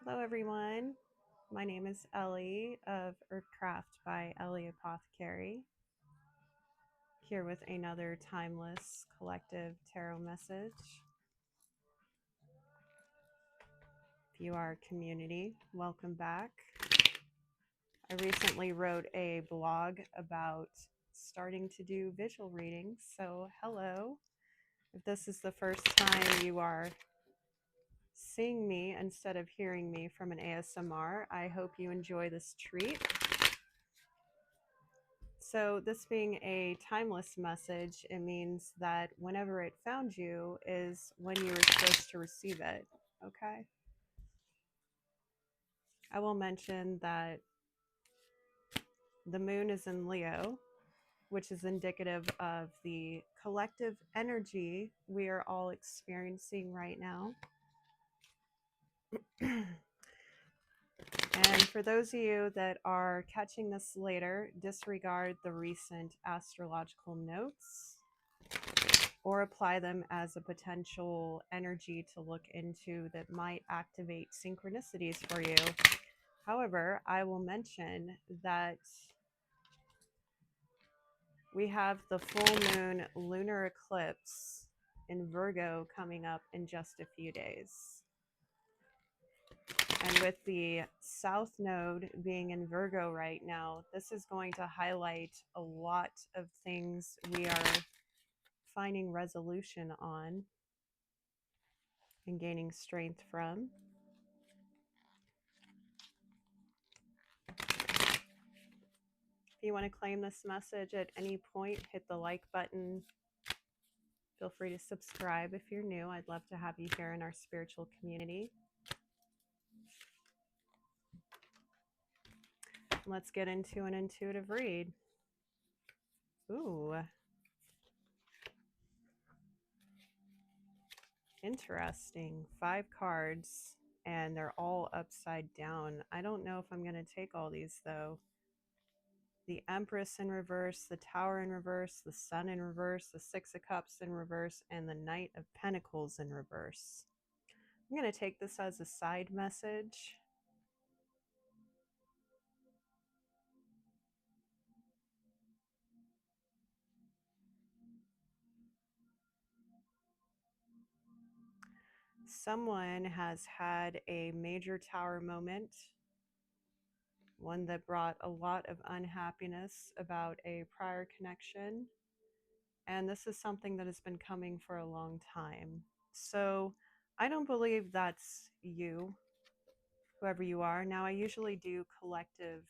Hello, everyone. My name is Ellie of HERBCRAFT by Ellie Apothecary, here with another timeless collective tarot message. If you are a community, welcome back. I recently wrote a blog about starting to do visual readings, so hello. If this is the first time you are seeing me instead of hearing me from an ASMR, I hope you enjoy this treat. So this being a timeless message, it means that whenever it found you is when you were supposed to receive it, okay? I will mention that the moon is in Leo, which is indicative of the collective energy we are all experiencing right now. And for those of you that are catching this later, disregard the recent astrological notes or apply them as a potential energy to look into that might activate synchronicities for you. However, I will mention that we have the full moon lunar eclipse in Virgo coming up in just a few days. And with the South Node being in Virgo right now, this is going to highlight a lot of things we are finding resolution on and gaining strength from. If you want to claim this message at any point, hit the like button. Feel free to subscribe if you're new. I'd love to have you here in our spiritual community. Let's get into an intuitive read. Ooh. Interesting. 5 cards, and they're all upside down. I don't know if I'm going to take all these, though. The Empress in reverse, the Tower in reverse, the Sun in reverse, the Six of Cups in reverse, and the Knight of Pentacles in reverse. I'm going to take this as a side message. Someone has had a major tower moment, one that brought a lot of unhappiness about a prior connection. And this is something that has been coming for a long time. So I don't believe that's you, whoever you are. Now, I usually do collective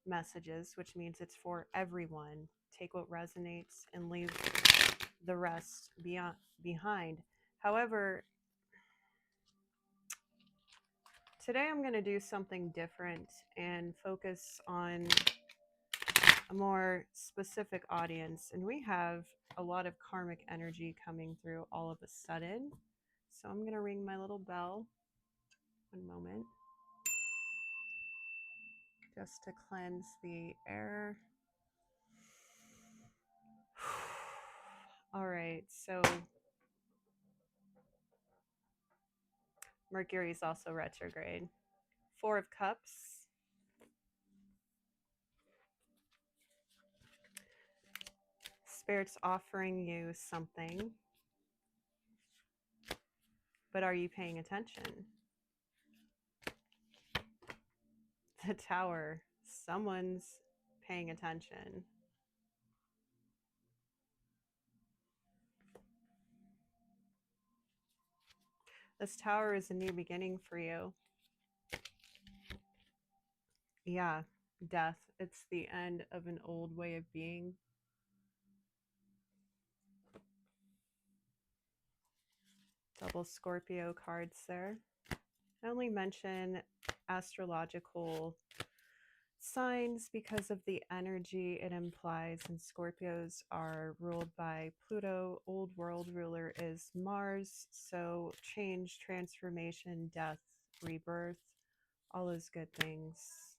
messages, which means it's for everyone. Take what resonates and leave the rest behind. However, today I'm going to do something different and focus on a more specific audience. And we have a lot of karmic energy coming through all of a sudden. So I'm going to ring my little bell. One moment. Just to cleanse the air. All right, so Mercury is also retrograde. 4 of Cups. Spirit's offering you something, but are you paying attention? The Tower. Someone's paying attention. This Tower is a new beginning for you. Yeah, death. It's the end of an old way of being. Double Scorpio cards there. I only mention astrological signs because of the energy it implies, and Scorpios are ruled by Pluto. Old world ruler is Mars, so change, transformation, death, rebirth, all those good things.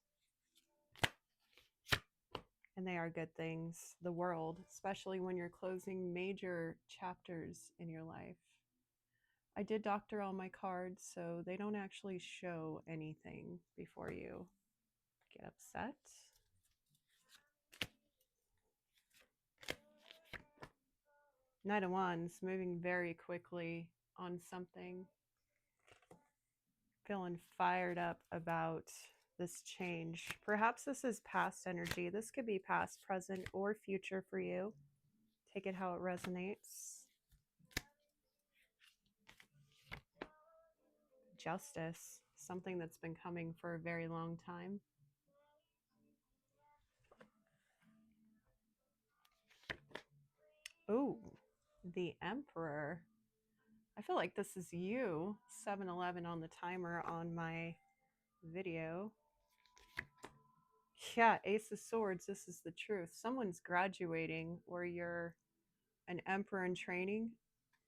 And they are good things. The world, especially when you're closing major chapters in your life. I did doctor all my cards, so they don't actually show anything before you get upset. Knight of Wands, moving very quickly on something. Feeling fired up about this change. Perhaps this is past energy. This could be past, present, or future for you. Take it how it resonates. Justice, something that's been coming for a very long time. Ooh, the Emperor. I feel like this is you. 7-11 on the timer on my video. Yeah, Ace of Swords, this is the truth. Someone's graduating or you're an Emperor in training.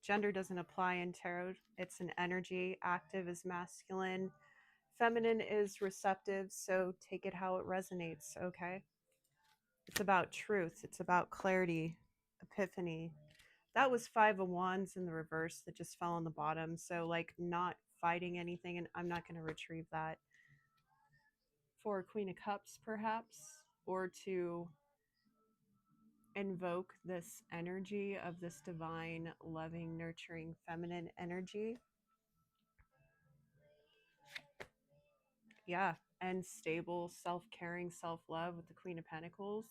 Gender doesn't apply in tarot. It's an energy. Active is masculine. Feminine is receptive, so take it how it resonates, okay? It's about truth. It's about clarity, epiphany. That was 5 of Wands in the reverse that just fell on the bottom. So, like, not fighting anything, and I'm not going to retrieve that. For Queen of Cups, perhaps, or to invoke this energy of this divine, loving, nurturing, feminine energy. Yeah, and stable, self-caring, self-love with the Queen of Pentacles.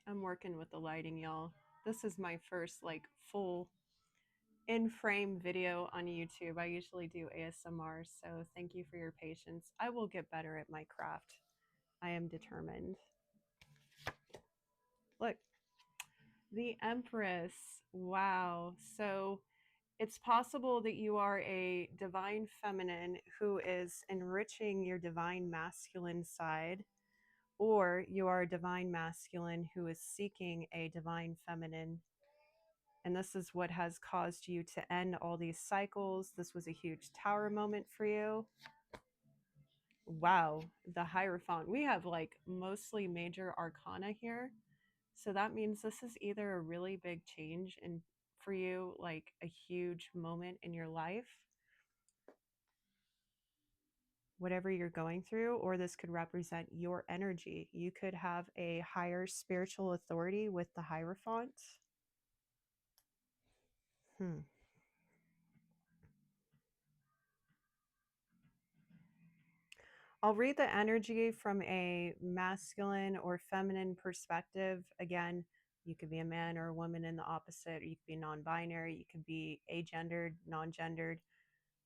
I'm working with the lighting, y'all. This is my first, like, full in-frame video on YouTube. I usually do ASMR, so thank you for your patience. I will get better at my craft. I am determined. Look, the Empress. Wow. So it's possible that you are a divine feminine who is enriching your divine masculine side, or you are a divine masculine who is seeking a divine feminine. And this is what has caused you to end all these cycles. This was a huge tower moment for you. Wow, the Hierophant. We have like mostly major arcana here. So that means this is either a really big change in for you, like a huge moment in your life, whatever you're going through, or this could represent your energy. You could have a higher spiritual authority with the Hierophant. I'll read the energy from a masculine or feminine perspective. Again, you could be a man or a woman in the opposite, or you could be non-binary, you could be agendered, non-gendered,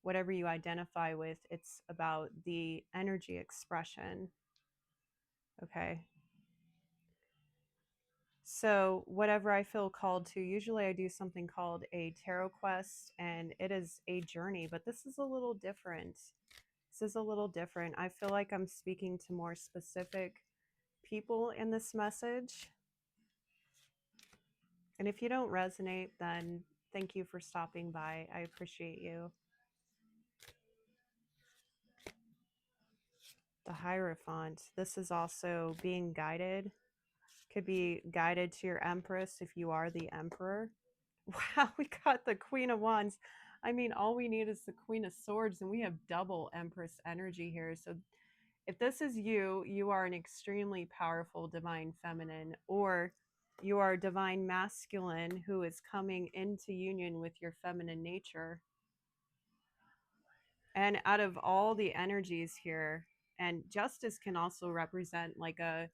whatever you identify with. It's about the energy expression. Okay. So whatever I feel called to, usually I do something called a tarot quest, and it is a journey, but this is a little different. This is a little different. I feel like I'm speaking to more specific people in this message. And if you don't resonate, then thank you for stopping by. I appreciate you. The Hierophant. This is also being guided. Could be guided to your Empress if you are the Emperor. Wow, we got the Queen of Wands. I mean, all we need is the Queen of Swords, and we have double Empress energy here. So if this is you, you are an extremely powerful divine feminine, or you are divine masculine who is coming into union with your feminine nature. And out of all the energies here, and justice can also represent like a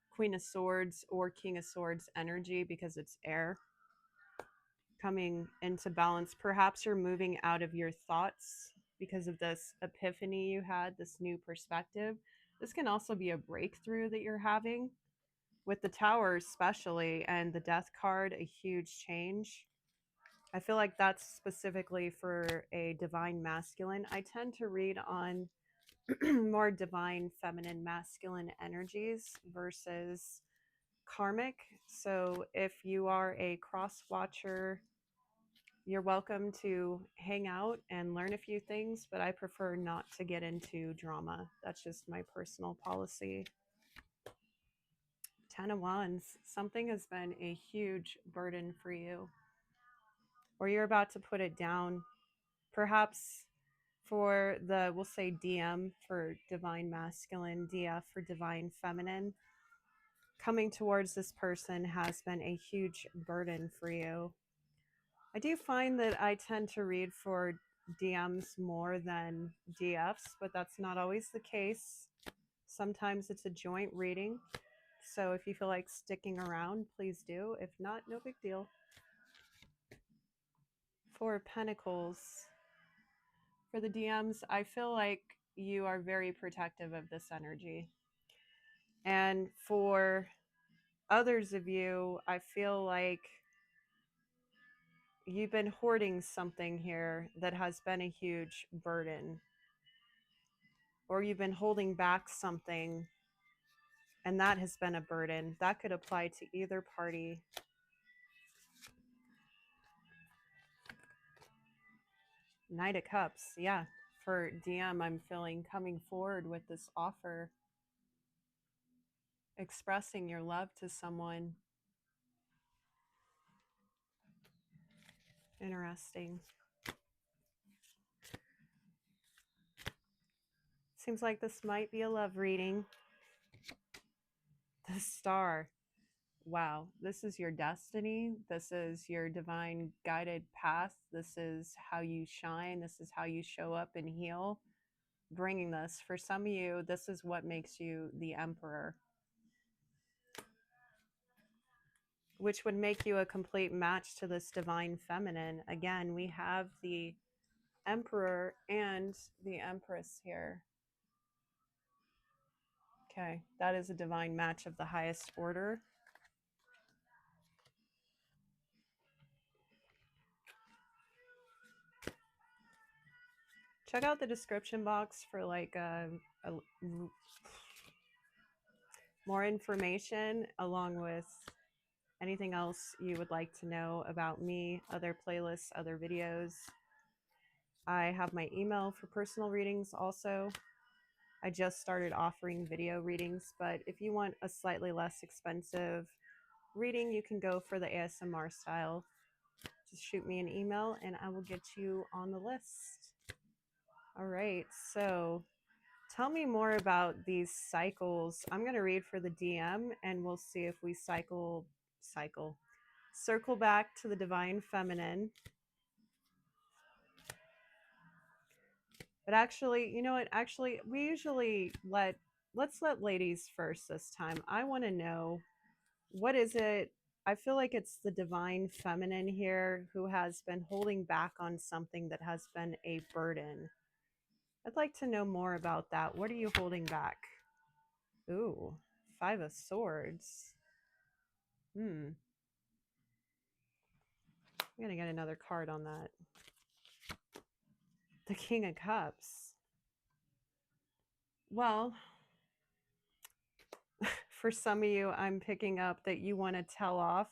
Queen of Swords or King of Swords energy because it's air coming into balance. Perhaps you're moving out of your thoughts because of this epiphany you had, this new perspective. This can also be a breakthrough that you're having with the Tower, especially, and the Death card, a huge change. I feel like that's specifically for a divine masculine. I tend to read on more divine feminine masculine energies versus karmic. So if you are a cross watcher, you're welcome to hang out and learn a few things, but I prefer not to get into drama. That's just my personal policy. 10 of Wands. Something has been a huge burden for you. or you're about to put it down. Perhaps for the, we'll say DM for divine masculine, DF for divine feminine, coming towards this person has been a huge burden for you. I do find that I tend to read for DMs more than DFs, but that's not always the case. Sometimes it's a joint reading. So if you feel like sticking around, please do. If not, no big deal. Four of Pentacles. For the DMs, I feel like you are very protective of this energy. And for others of you, I feel like you've been hoarding something here that has been a huge burden. Or you've been holding back something and that has been a burden. That could apply to either party. Knight of Cups, yeah. For DM, I'm feeling coming forward with this offer, expressing your love to someone. Interesting. Seems like this might be a love reading. The Star. Wow, this is your destiny. This is your divine guided path. This is how you shine. This is how you show up and heal. Bringing this. For some of you, this is what makes you the Emperor, which would make you a complete match to this divine feminine. Again, we have the Emperor and the Empress here. Okay, that is a divine match of the highest order. Check out the description box for like more information, along with anything else you would like to know about me, other playlists, other videos. I have my email for personal readings also. I just started offering video readings, but if you want a slightly less expensive reading, you can go for the ASMR style. Just shoot me an email and I will get you on the list. All right, so tell me more about these cycles. I'm going to read for the DM and we'll see if we circle back to the divine feminine. But actually, you know what? Actually, we usually let's let ladies first this time. I want to know, what is it? I feel like it's the divine feminine here who has been holding back on something that has been a burden. I'd like to know more about that. What are you holding back? Ooh, Five of Swords. I'm gonna get another card on that. The King of Cups. Well, for some of you, I'm picking up that you want to tell off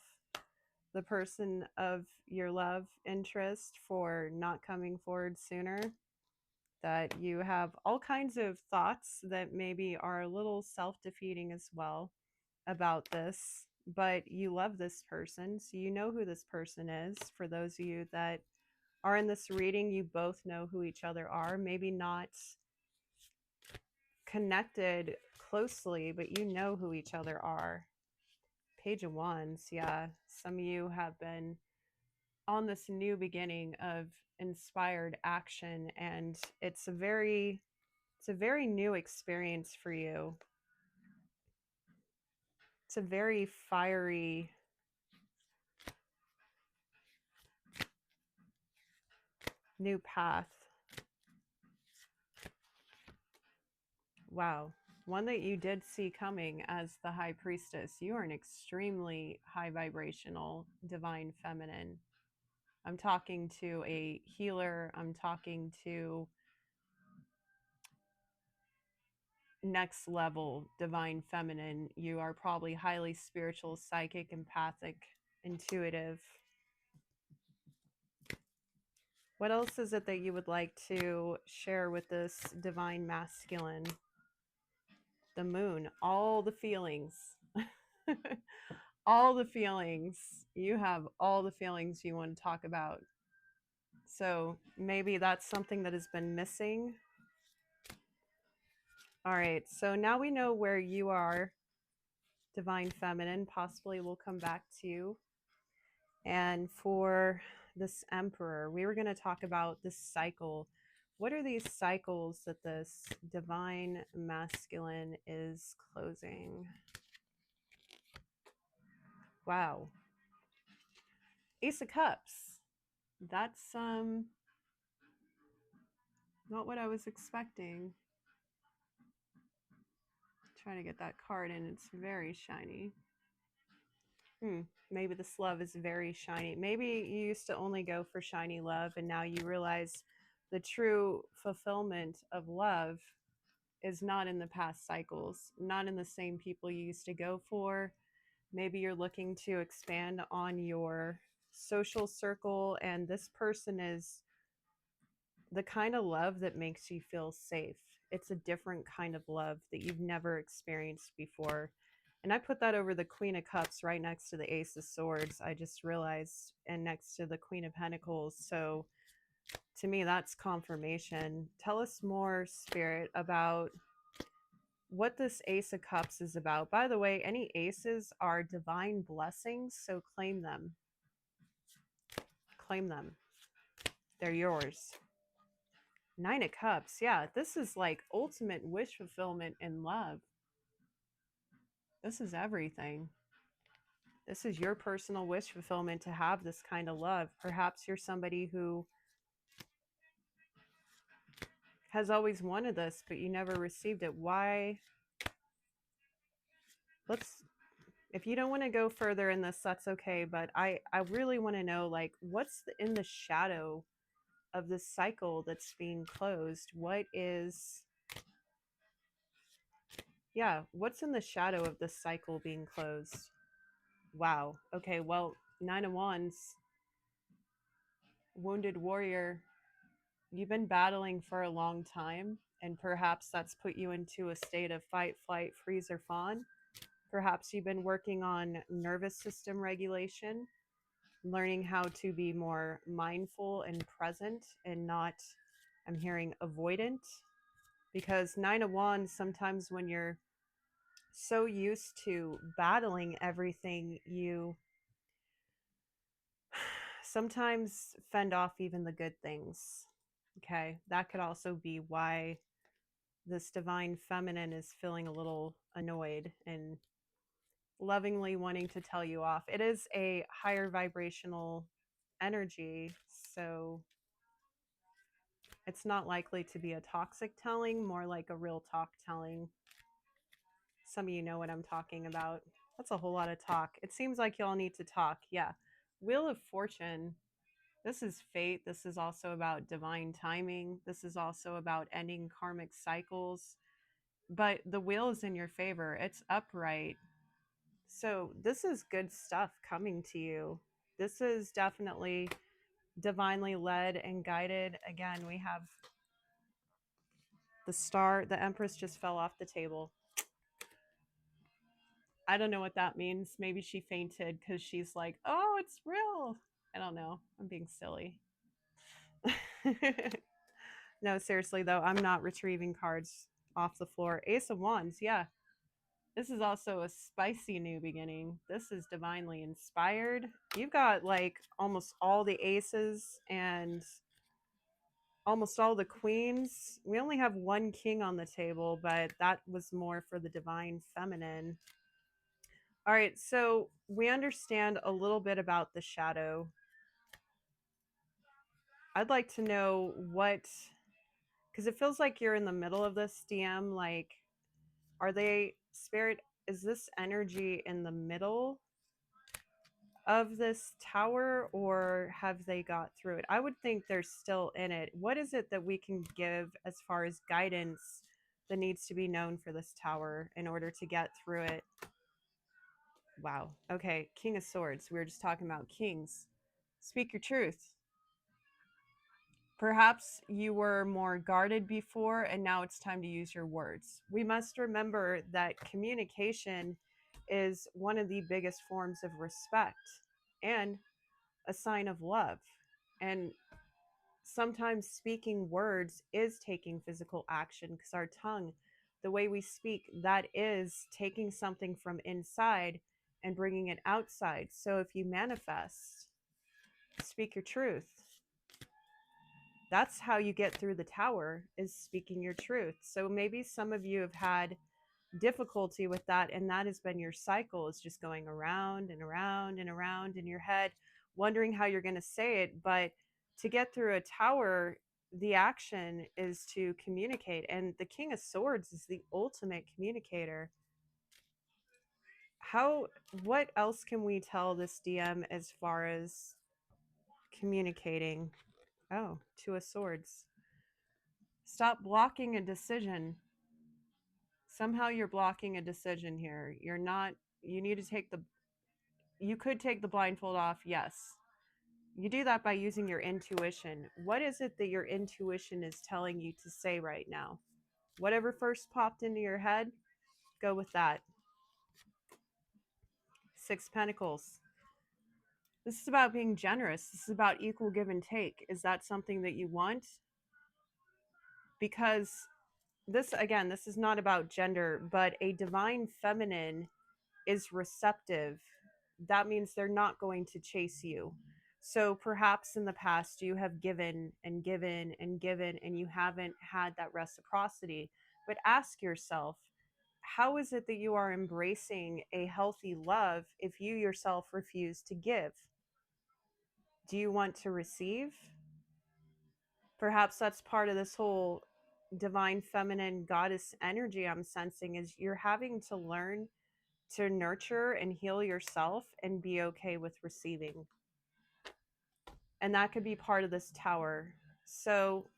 the person of your love interest for not coming forward sooner. That you have all kinds of thoughts that maybe are a little self-defeating as well about this, but you love this person, so you know who this person is. For those of you that are in this reading, you both know who each other are. Maybe not connected closely, but you know who each other are. Page of Wands, yeah. Some of you have been on this new beginning of inspired action, and it's a very new experience for you. It's a very fiery, new path. Wow. One that you did see coming as the High Priestess. You are an extremely high vibrational divine feminine. I'm talking to a healer. I'm talking to next level divine feminine. You are probably highly spiritual, psychic, empathic, intuitive. What else is it that you would like to share with this divine masculine? The Moon, all the feelings. All the feelings. You have all the feelings you want to talk about. So maybe that's something that has been missing. All right, so now we know where you are, Divine Feminine. Possibly we'll come back to you. And for this Emperor, we were going to talk about this cycle. What are these cycles that this Divine Masculine is closing? Wow. Ace of Cups. That's not what I was expecting. Trying to get that card in. It's very shiny. Maybe this love is very shiny. Maybe you used to only go for shiny love, and now you realize the true fulfillment of love is not in the past cycles, not in the same people you used to go for. Maybe you're looking to expand on your social circle, and this person is the kind of love that makes you feel safe. It's a different kind of love that you've never experienced before. And I put that over the Queen of Cups right next to the Ace of Swords, I just realized, and next to the Queen of Pentacles. So to me, that's confirmation. Tell us more, Spirit, about what this Ace of Cups is about. By the way, any aces are divine blessings, so claim them. Claim them. They're yours. Nine of Cups. Yeah, this is like ultimate wish fulfillment in love. This is everything. This is your personal wish fulfillment to have this kind of love. Perhaps you're somebody who has always wanted this, but you never received it. Why? If you don't want to go further in this, that's okay. But I really want to know, like, what's in the shadow of this cycle that's being closed? What is, yeah, what's in the shadow of this cycle being closed? Wow. Okay, well, Nine of Wands, Wounded Warrior, you've been battling for a long time, and perhaps that's put you into a state of fight, flight, freeze, or fawn. Perhaps you've been working on nervous system regulation, learning how to be more mindful and present and not, I'm hearing, avoidant. Because Nine of Wands, sometimes when you're so used to battling everything, you sometimes fend off even the good things. Okay, that could also be why this Divine Feminine is feeling a little annoyed and lovingly wanting to tell you off. It is a higher vibrational energy, so it's not likely to be a toxic telling, more like a real talk telling. Some of you know what I'm talking about. That's a whole lot of talk. It seems like y'all need to talk. Yeah. Wheel of Fortune. This is fate. This is also about divine timing. This is also about ending karmic cycles. But the wheel is in your favor. It's upright. So this is good stuff coming to you. This is definitely divinely led and guided. Again, we have the star. The Empress just fell off the table. I don't know what that means. Maybe she fainted because she's like, oh, it's real. I don't know. I'm being silly. No, seriously, though, I'm not retrieving cards off the floor. Ace of Wands, yeah. This is also a spicy new beginning. This is divinely inspired. You've got like almost all the aces and almost all the queens. We only have one king on the table, but that was more for the divine feminine. All right, so we understand a little bit about the shadow. I'd like to know what, because it feels like you're in the middle of this DM. Like, are they, Spirit, is this energy in the middle of this tower, or have they got through it? I would think they're still in it. What is it that we can give as far as guidance that needs to be known for this tower in order to get through it? Wow. Okay, King of Swords. We were just talking about kings. Speak your truth. Perhaps you were more guarded before, and now it's time to use your words. We must remember that communication is one of the biggest forms of respect and a sign of love. And sometimes speaking words is taking physical action, because our tongue, the way we speak, that is taking something from inside and bringing it outside. So if you manifest, speak your truth. That's how you get through the tower, is speaking your truth. So maybe some of you have had difficulty with that, and that has been your cycle, is just going around and around and around in your head, wondering how you're going to say it. But to get through a tower, the action is to communicate, and the King of Swords is the ultimate communicator. What else can we tell this DM as far as communicating? Oh, Two of Swords. Stop blocking a decision. Somehow you're blocking a decision here. You're not, you need to take the, you could take the blindfold off, yes. You do that by using your intuition. What is it that your intuition is telling you to say right now? Whatever first popped into your head, go with that. Six Pentacles. This is about being generous. This is about equal give and take. Is that something that you want? Because this, again, this is not about gender, but a divine feminine is receptive. That means they're not going to chase you. So perhaps in the past you have given and given and given, and you haven't had that reciprocity. But ask yourself, how is it that you are embracing a healthy love if you yourself refuse to give? Do you want to receive? Perhaps that's part of this whole divine feminine goddess energy I'm sensing, is you're having to learn to nurture and heal yourself and be okay with receiving. And that could be part of this tower. So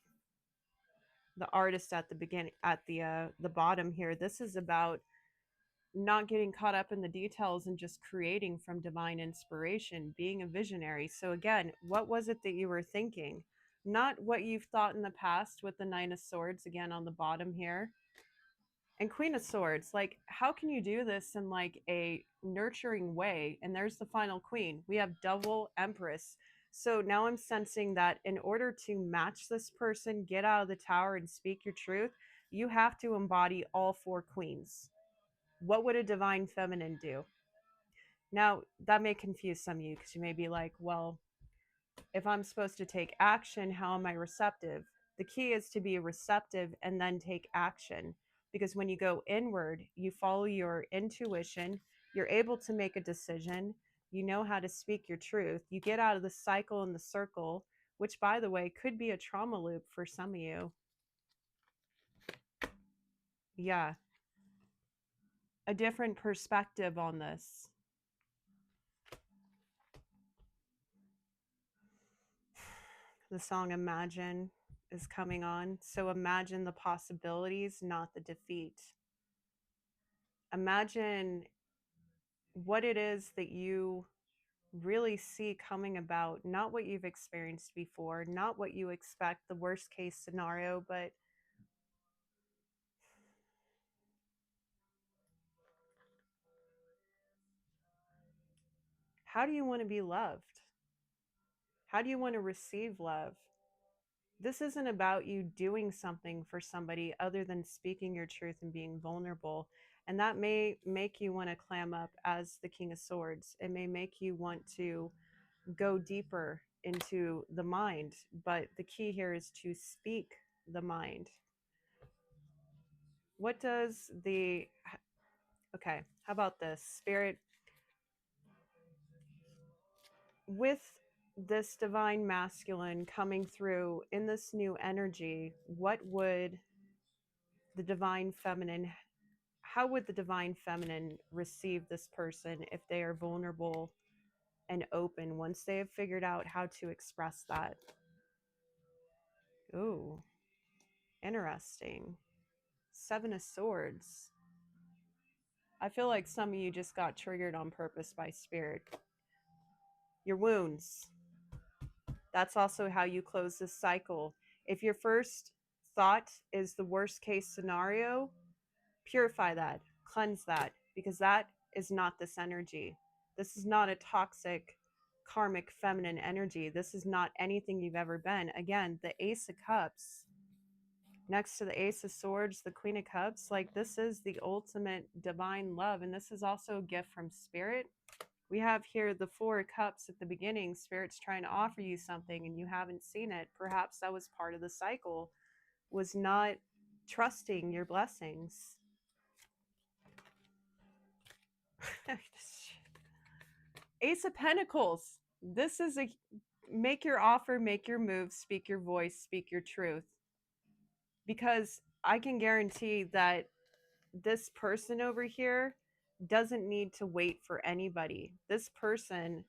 the artist at the beginning, at the bottom here, this is about not getting caught up in the details and just creating from divine inspiration, being a visionary. So again, what was it that you were thinking? Not what you've thought in the past, with the Nine of Swords again on the bottom here. And Queen of Swords, like, how can you do this in like a nurturing way? And there's the final queen. We have double Empress. So now I'm sensing that in order to match this person, get out of the tower and speak your truth, you have to embody all four queens. What would a divine feminine do? Now, that may confuse some of you, because you may be like, well, if I'm supposed to take action, how am I receptive? The key is to be receptive and then take action. Because when you go inward, you follow your intuition, you're able to make a decision, you know how to speak your truth, you get out of the cycle and the circle, which, by the way, could be a trauma loop for some of you. Yeah. A different perspective on this. The song Imagine is coming on. So imagine the possibilities, not the defeat. Imagine what it is that you really see coming about, not what you've experienced before, not what you expect, the worst case scenario, but how do you want to be loved? How do you want to receive love? This isn't about you doing something for somebody other than speaking your truth and being vulnerable. And that may make you want to clam up as the King of Swords. It may make you want to go deeper into the mind. But the key here is to speak the mind. What does the... Okay, how about this? Spirit, with this divine masculine coming through in this new energy, what would the divine feminine, how would the divine feminine receive this person if they are vulnerable and open once they have figured out how to express that? Ooh, interesting. Seven of Swords. I feel like some of you just got triggered on purpose by spirit. Your wounds. That's also how you close this cycle. If your first thought is the worst case scenario, purify that, cleanse that, because that is not this energy. This is not a toxic karmic feminine energy. This is not anything you've ever been. Again, the Ace of Cups next to the Ace of Swords, the Queen of Cups, like this is the ultimate divine love. And this is also a gift from Spirit. We have here the Four of Cups at the beginning. Spirit's trying to offer you something and you haven't seen it. Perhaps that was part of the cycle, was not trusting your blessings. Ace of Pentacles. This is a make your offer, make your move, speak your voice, speak your truth. Because I can guarantee that this person over here doesn't need to wait for anybody. This person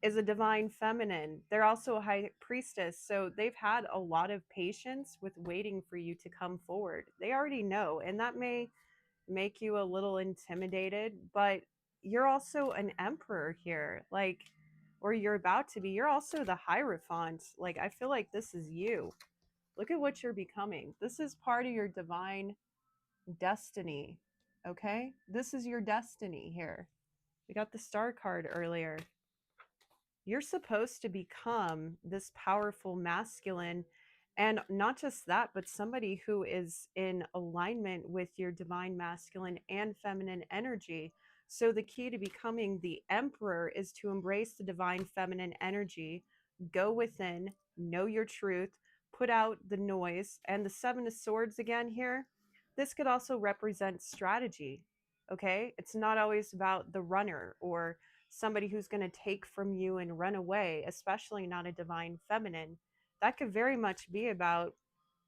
is a divine feminine. They're also a high priestess. So they've had a lot of patience with waiting for you to come forward. They already know. And that may make you a little intimidated, but you're also an emperor here. Like, or you're about to be. You're also the Hierophant. Like, I feel like this is you. Look at what you're becoming. This is part of your divine destiny. Okay? This is your destiny here. We got the Star card earlier. You're supposed to become this powerful masculine, and not just that, but somebody who is in alignment with your divine masculine and feminine energy. So the key to becoming the emperor is to embrace the divine feminine energy, go within, know your truth, put out the noise. And the Seven of Swords again here, this could also represent strategy. Okay, it's not always about the runner or somebody who's going to take from you and run away, especially not a divine feminine. That could very much be about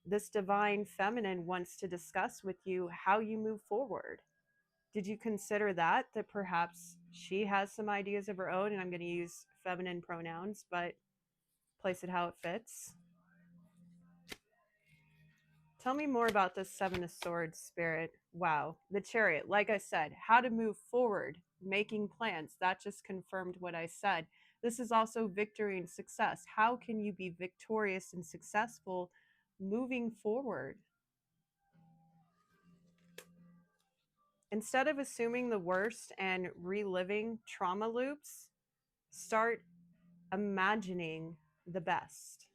this divine feminine wants to discuss with you how you move forward. Did you consider that perhaps she has some ideas of her own? And I'm going to use feminine pronouns, but place it how it fits. Tell me more about this Seven of Swords, Spirit. Wow. The Chariot, like I said, how to move forward, making plans. That just confirmed what I said. This is also victory and success. How can you be victorious and successful moving forward? Instead of assuming the worst and reliving trauma loops, start imagining the best.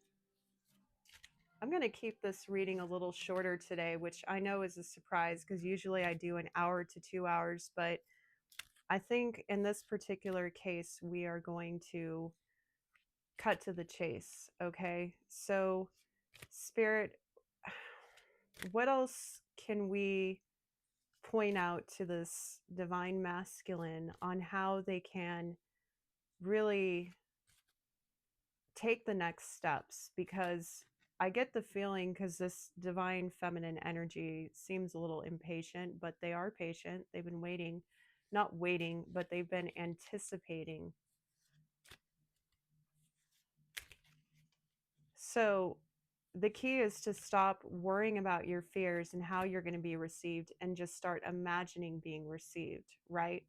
I'm going to keep this reading a little shorter today, which I know is a surprise because usually I do an hour to 2 hours, but I think in this particular case, we are going to cut to the chase. Okay. So, Spirit, what else can we point out to this divine masculine on how they can really take the next steps? Because I get the feeling, because this divine feminine energy seems a little impatient, but they are patient. They've been waiting, not waiting, but they've been anticipating. So the key is to stop worrying about your fears and how you're going to be received and just start imagining being received, right?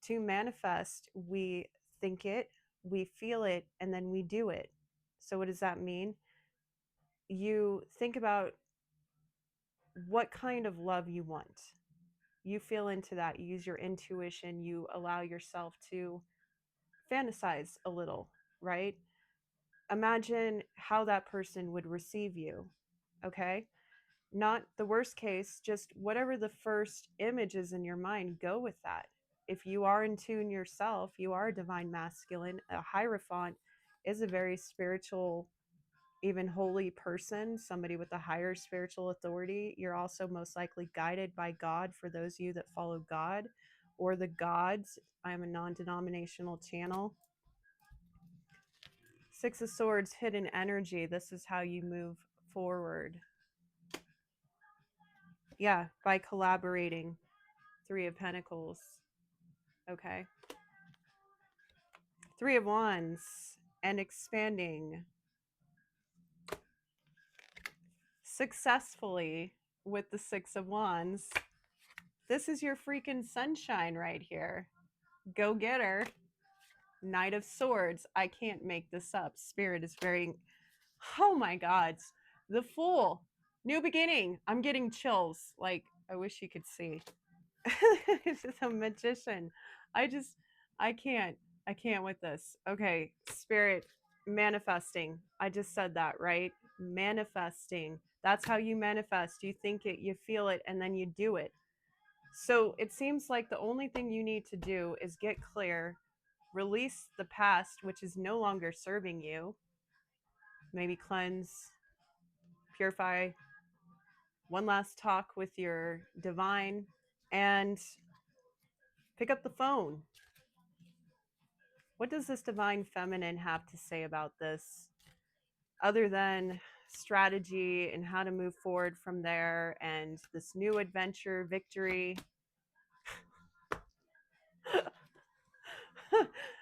To manifest, we think it, we feel it, and then we do it. So what does that mean? You think about what kind of love you want. You feel into that. You use your intuition. You allow yourself to fantasize a little, right? Imagine how that person would receive you, okay? Not the worst case, just whatever the first image is in your mind, go with that. If you are in tune yourself, you are a divine masculine. A Hierophant is a very spiritual, even holy person, somebody with a higher spiritual authority. You're also most likely guided by God for those of you that follow God or the gods. I'm a non-denominational channel. Six of Swords, hidden energy. This is how you move forward. Yeah, by collaborating. Three of Pentacles. Okay. Three of Wands and expanding successfully with the Six of Wands. This is your freaking sunshine right here. Go get her. Knight of Swords. I can't make this up. Spirit is very... Oh my gods. The Fool. New beginning. I'm getting chills. Like, I wish you could see. This is a magician. I can't. I can't with this. Okay, Spirit, manifesting. I just said that, right? Manifesting. That's how you manifest. You think it, you feel it, and then you do it. So it seems like the only thing you need to do is get clear, release the past, which is no longer serving you. Maybe cleanse, purify, one last talk with your divine, and pick up the phone. What does this divine feminine have to say about this, other than strategy and how to move forward from there and this new adventure, victory?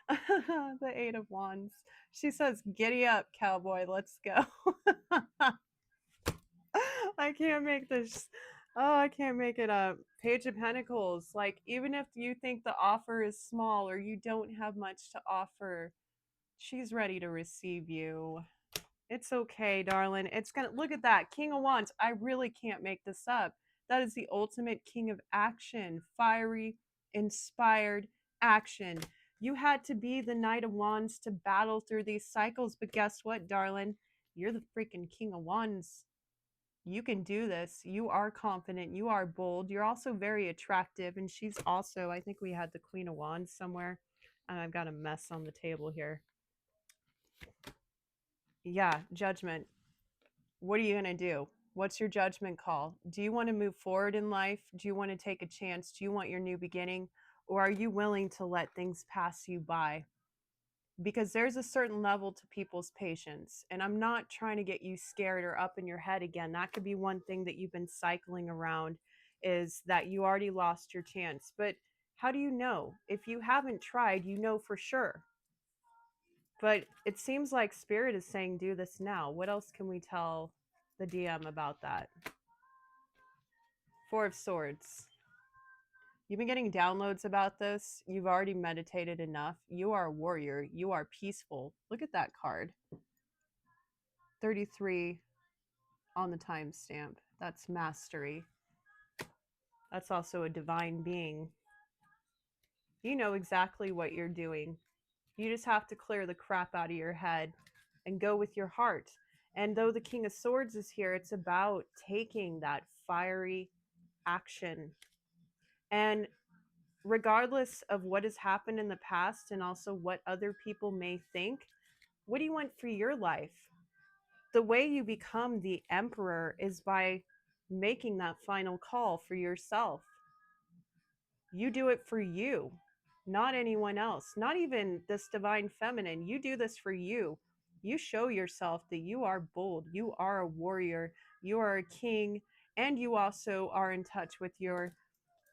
The Eight of Wands. She says, "Giddy up, cowboy, let's go." I can't make this. Oh, I can't make it up. Page of Pentacles. Like, even if you think the offer is small or you don't have much to offer, she's ready to receive you. It's okay, darling. It's gonna, look at that. King of Wands. I really can't make this up. That is the ultimate king of action. Fiery, inspired action. You had to be the Knight of Wands to battle through these cycles, but guess what, darling? You're the freaking King of Wands. You can do this. You are confident. You are bold. You're also very attractive. And she's also, I think we had the Queen of Wands somewhere. And I've got a mess on the table here. Yeah, judgment. What are you going to do? What's your judgment call? Do you want to move forward in life? Do you want to take a chance? Do you want your new beginning? Or are you willing to let things pass you by? Because there's a certain level to people's patience. And I'm not trying to get you scared or up in your head again. That could be one thing that you've been cycling around, is that you already lost your chance. But how do you know? If you haven't tried, you know for sure. But it seems like Spirit is saying, do this now. What else can we tell the DM about that? Four of Swords. You've been getting downloads about this. You've already meditated enough. You are a warrior. You are peaceful. Look at that card. 33 on the timestamp. That's mastery. That's also a divine being. You know exactly what you're doing. You just have to clear the crap out of your head and go with your heart. And though the King of Swords is here, it's about taking that fiery action. And regardless of what has happened in the past and also what other people may think, what do you want for your life? The way you become the emperor is by making that final call for yourself. You do it for you, not anyone else, not even this divine feminine. You do this for you. You show yourself that you are bold, you are a warrior, you are a king, and you also are in touch with your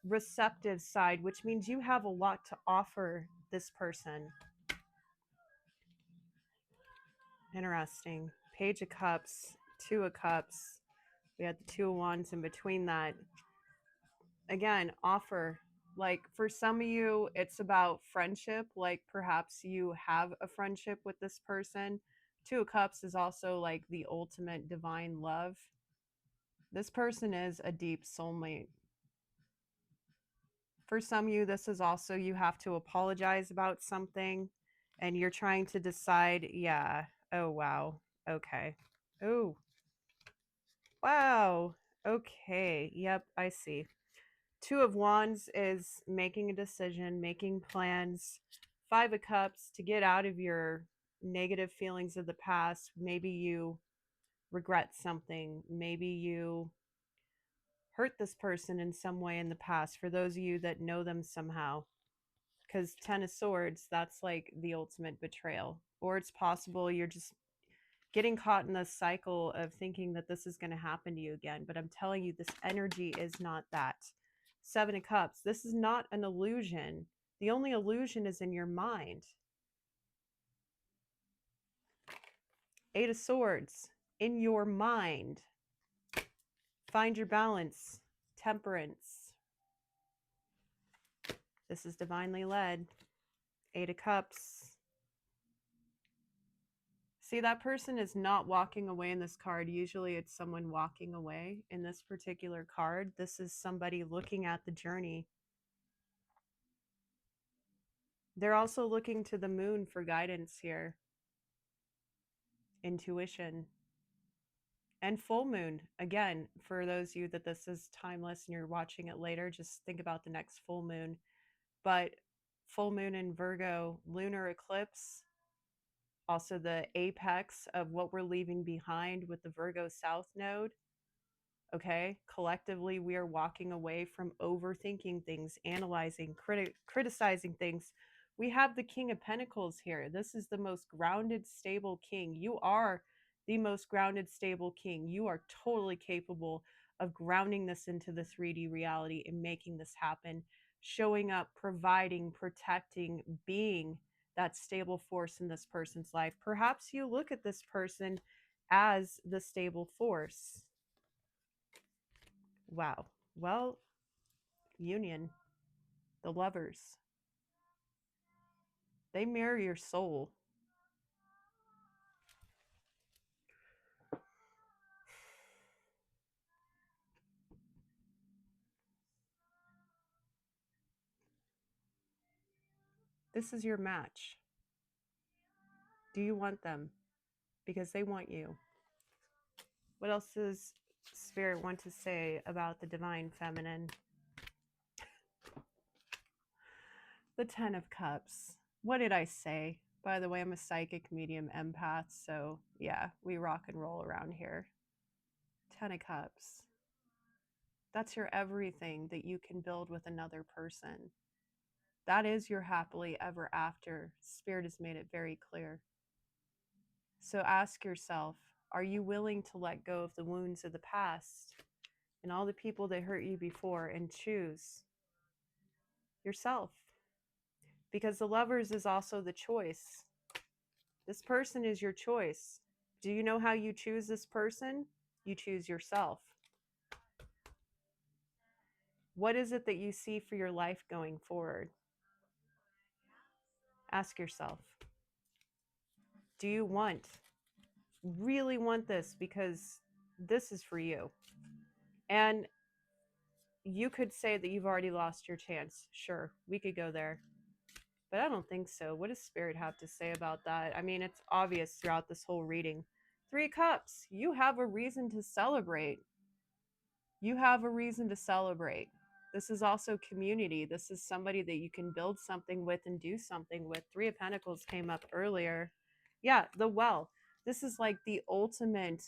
receptive side, which means you have a lot to offer this person. Interesting. Page of Cups, Two of Cups. We had the Two of Wands in between that. Again, offer. Like, for some of you, it's about friendship. Like, perhaps you have a friendship with this person. Two of Cups is also like the ultimate divine love. This person is a deep soulmate. For some of you, this is also, you have to apologize about something and you're trying to decide, yeah, oh, wow, okay. Oh, wow, okay, yep, I see. Two of Wands is making a decision, making plans. Five of Cups, to get out of your negative feelings of the past. Maybe you regret something. Maybe you hurt this person in some way in the past, for those of you that know them somehow. Because Ten of Swords, that's like the ultimate betrayal. Or it's possible you're just getting caught in the cycle of thinking that this is going to happen to you again. But I'm telling you, this energy is not that. Seven of Cups, this is not an illusion. The only illusion is in your mind. Eight of Swords, in your mind. Find your balance. Temperance. This is divinely led. Eight of Cups. See, that person is not walking away in this card. Usually it's someone walking away. In this particular card, this is somebody looking at the journey. They're also looking to the moon for guidance here, intuition, and full moon. Again, for those of you that this is timeless and you're watching it later, just think about the next full moon. But full moon in Virgo, lunar eclipse, also the apex of what we're leaving behind with the Virgo South node. Okay, collectively, we are walking away from overthinking things, analyzing, criticizing things. We have the King of Pentacles here. This is the most grounded, stable king. You are the most grounded, stable king. You are totally capable of grounding this into the 3D reality and making this happen, showing up, providing, protecting, being that stable force in this person's life. Perhaps you look at this person as the stable force. Wow. Well, union, the lovers, they mirror your soul. This is your match. Do you want them? Because they want you. What else does Spirit want to say about the divine feminine? The Ten of Cups. What did I say? By the way, I'm a psychic medium empath, so yeah, we rock and roll around here. Ten of Cups. That's your everything that you can build with another person. That is your happily ever after. Spirit has made it very clear. So ask yourself, are you willing to let go of the wounds of the past and all the people that hurt you before and choose yourself? Because the lovers is also the choice. This person is your choice. Do you know how you choose this person? You choose yourself. What is it that you see for your life going forward? Ask yourself. Do you really want this? Because this is for you. And you could say that you've already lost your chance. Sure, we could go there. But I don't think so. What does Spirit have to say about that? I mean, it's obvious throughout this whole reading. 3 Cups, you have a reason to celebrate. You have a reason to celebrate. This is also community. This is somebody that you can build something with and do something with. 3 of Pentacles came up earlier. Yeah, the well. This is like the ultimate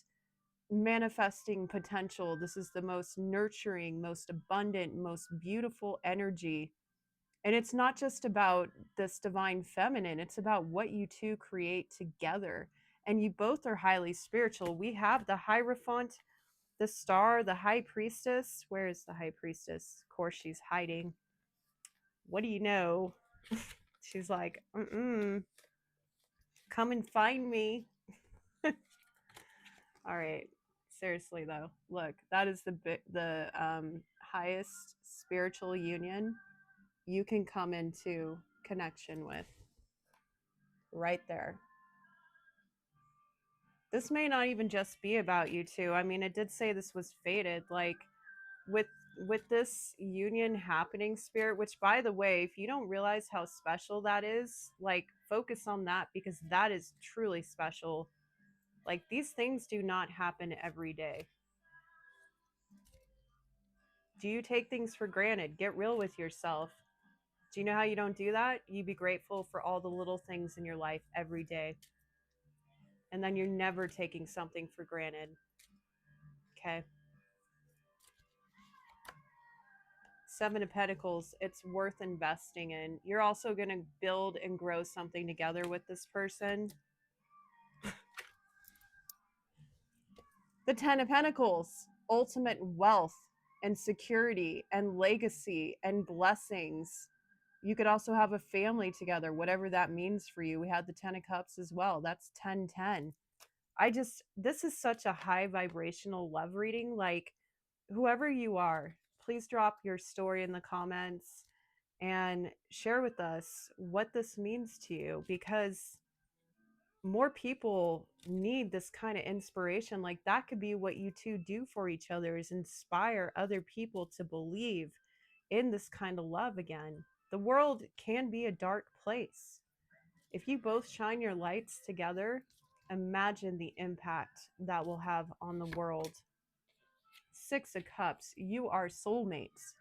manifesting potential. This is the most nurturing, most abundant, most beautiful energy. And it's not just about this divine feminine, it's about what you two create together. And you both are highly spiritual. We have the Hierophant, the star, the high priestess. Where is the high priestess? Of course, she's hiding. What do you know? She's like, come and find me. All right. Seriously though, look, that is the highest spiritual union you can come into connection with. Right there. This may not even just be about you two. I mean, it did say this was fated. Like with this union happening, Spirit, which by the way, if you don't realize how special that is, like focus on that, because that is truly special. Like these things do not happen every day. Do you take things for granted? Get real with yourself. Do you know how you don't do that? You be grateful for all the little things in your life every day. And then you're never taking something for granted. Okay. 7 of Pentacles, it's worth investing in. You're also going to build and grow something together with this person. The 10 of Pentacles, ultimate wealth and security and legacy and blessings. You could also have a family together, whatever that means for you. We had the 10 of Cups as well. That's 10-10. This is such a high vibrational love reading. Like, whoever you are, please drop your story in the comments and share with us what this means to you, because more people need this kind of inspiration. Like that could be what you two do for each other, is inspire other people to believe in this kind of love again. The world can be a dark place. If you both shine your lights together, imagine the impact that will have on the world. Six of Cups, you are soulmates.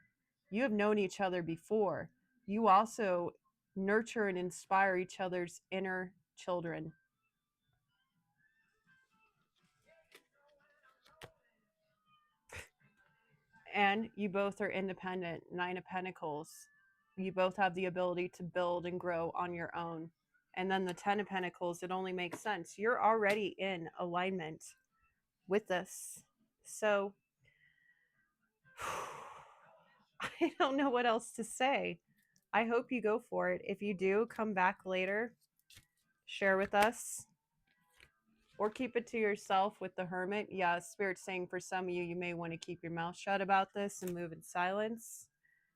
You have known each other before. You also nurture and inspire each other's inner children. And you both are independent. Nine of Pentacles. You both have the ability to build and grow on your own. And then the Ten of Pentacles, it only makes sense. You're already in alignment with this. So I don't know what else to say. I hope you go for it. If you do, come back later, share with us, or keep it to yourself with the Hermit. Yeah, Spirit's saying for some of you, you may want to keep your mouth shut about this and move in silence,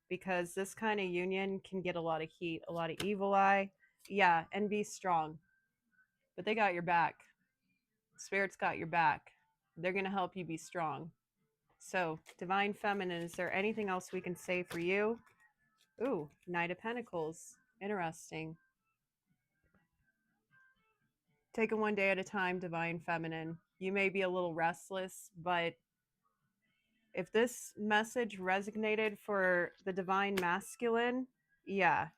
because this kind of union can get a lot of heat, a lot of evil eye. Yeah, and be strong. But they got your back. Spirit's got your back. They're going to help you be strong. So, Divine Feminine, is there anything else we can say for you? Ooh, Knight of Pentacles. Interesting. Take it one day at a time, Divine Feminine. You may be a little restless, but if this message resonated for the Divine Masculine, yeah,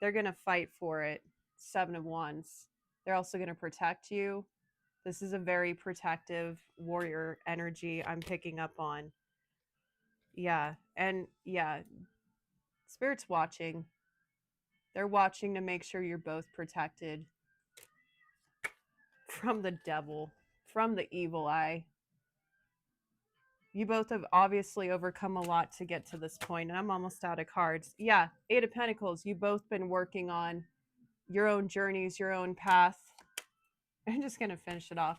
they're going to fight for it. Seven of Wands. They're also going to protect you. This is a very protective warrior energy I'm picking up on. Yeah, and yeah, Spirit's watching. They're watching to make sure you're both protected from the devil, from the evil eye. You both have obviously overcome a lot to get to this point, and I'm almost out of cards. Yeah, Eight of Pentacles. You've both been working on your own journeys, your own path. I'm just going to finish it off.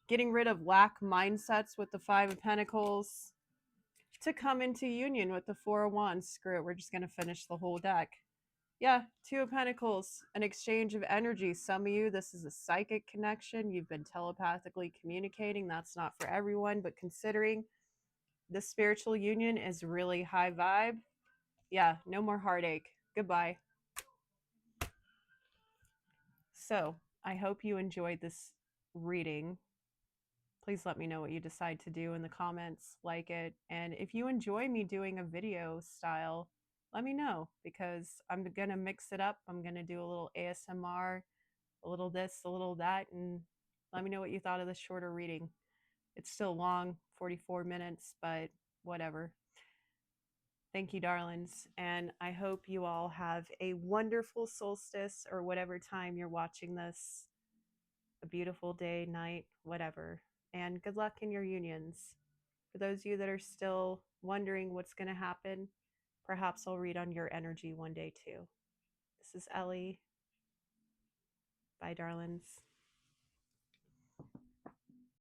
Getting rid of lack mindsets with the Five of Pentacles to come into union with the Four of Wands. Screw it, we're just going to finish the whole deck. Yeah, Two of Pentacles, an exchange of energy. Some of you, this is a psychic connection. You've been telepathically communicating. That's not for everyone, but considering the spiritual union is really high vibe. Yeah, no more heartache. Goodbye. So, I hope you enjoyed this reading. Please let me know what you decide to do in the comments, like it. And if you enjoy me doing a video style, let me know, because I'm going to mix it up. I'm going to do a little ASMR, a little this, a little that, and let me know what you thought of this shorter reading. It's still long, 44 minutes, but whatever. Thank you, darlings. And I hope you all have a wonderful solstice, or whatever time you're watching this. A beautiful day, night, whatever. And good luck in your unions. For those of you that are still wondering what's going to happen, perhaps I'll read on your energy one day too. This is Ellie. Bye, darlings.